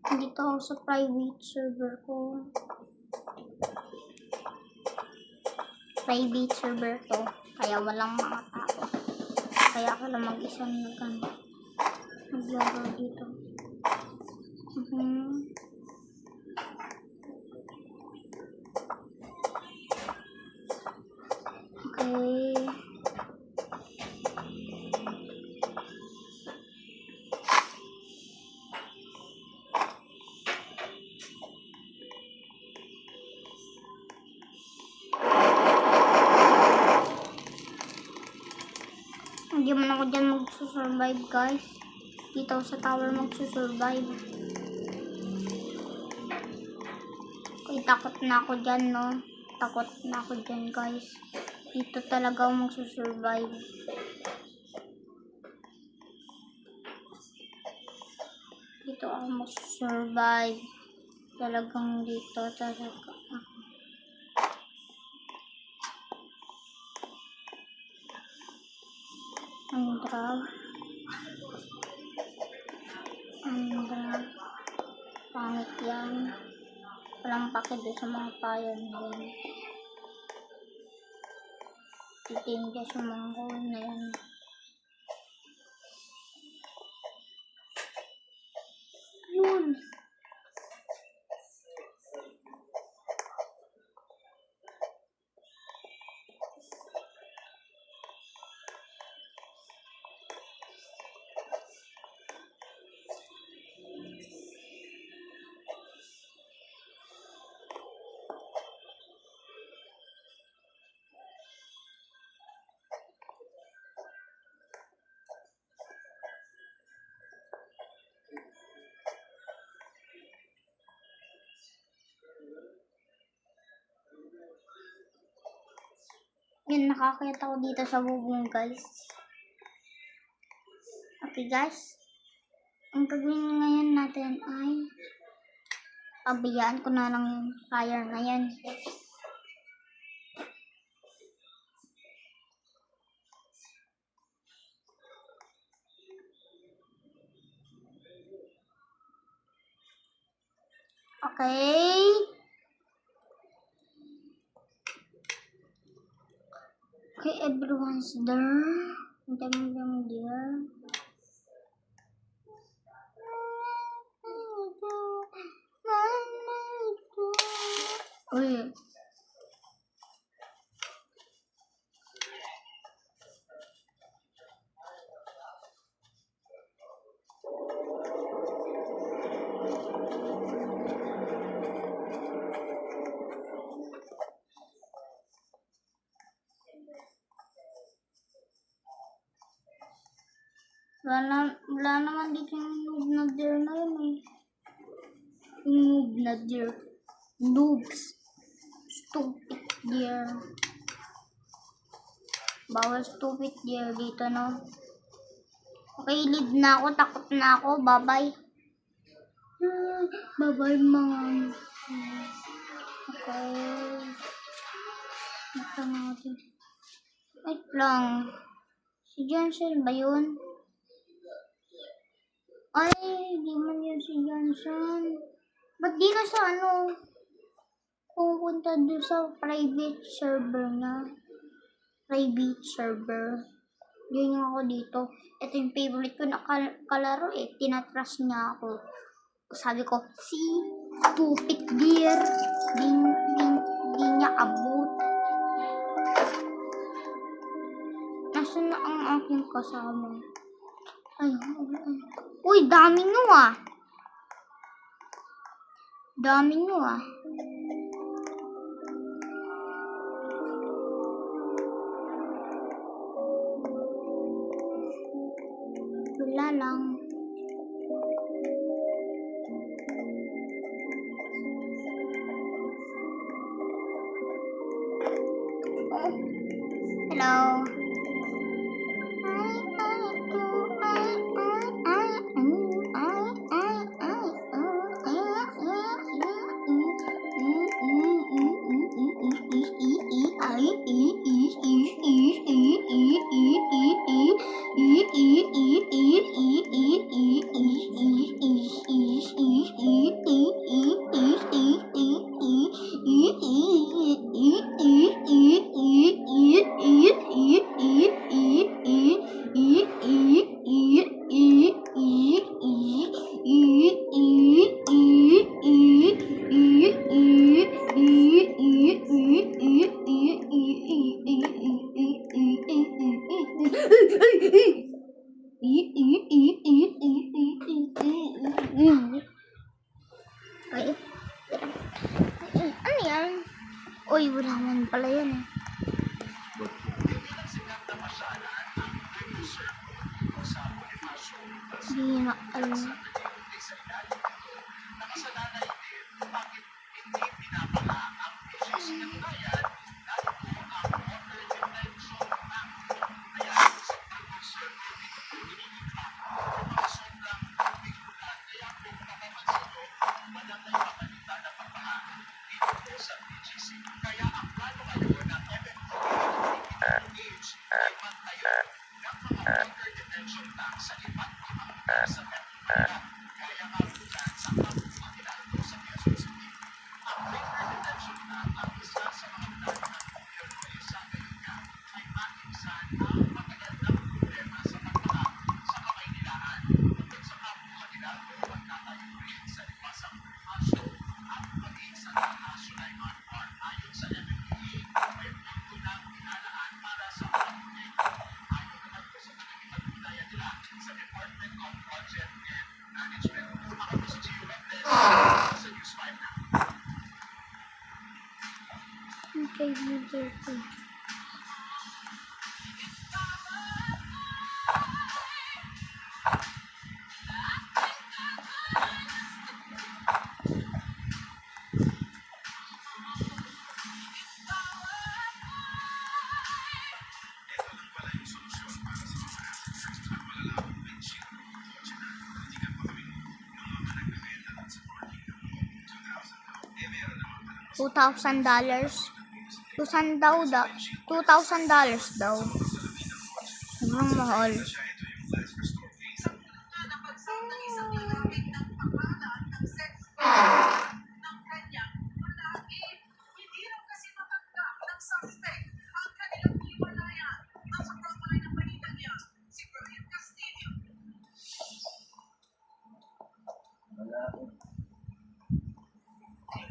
Dito ako sa private server ko. Private server to. Kaya walang mga tao. Kaya ako lang mag-isa naglaro dito. Okay. Hindi man ako dyan magsusurvive, guys. Dito sa tower magsusurvive. Okay, takot na ako dyan, no? Takot na ako dyan, guys. Dito talaga ako magsusurvive. Dito ako magsusurvive. Talagang dito talaga ako. Ang drag. Pangit yan. Walang pakid sa mga payan yan. Titinda sa mga hole na yan. Ayun. Yan, nakakita ko dito sa bubong, guys. Okay, guys. Ang gagawin ngayon natin ay pabayaan ko na lang yung fire na yan. Okay. Okay, everyone's there. Them there. Uy. Wala naman dito yung noob na deer na yun eh. Yung noob na deer. Noobs. Stupid deer. Bawal stupid deer dito, no? Okay, lead na ako. Takot na ako. Bye-bye. Bye-bye, mga. Okay. Ito natin. Wait lang. Si Johnson ba yun? Ay, di man yun si Johnson. Ba't di ka sa pupunta doon sa private server na? Private server. Yun yung ako dito. Ito yung favorite ko na kalaro eh. Tinatras niya ako. Sabi ko, si stupid deer. Di niya abot. Nasaan na ang aking kasama? Ay. Uy, dami nyo ah. Dami nyo ah. Wala lang. Oh. Hello. pala yun eh. Hindi na alam. Okay, user 2. $2,000. $2,000 daw. Sobrang mahal.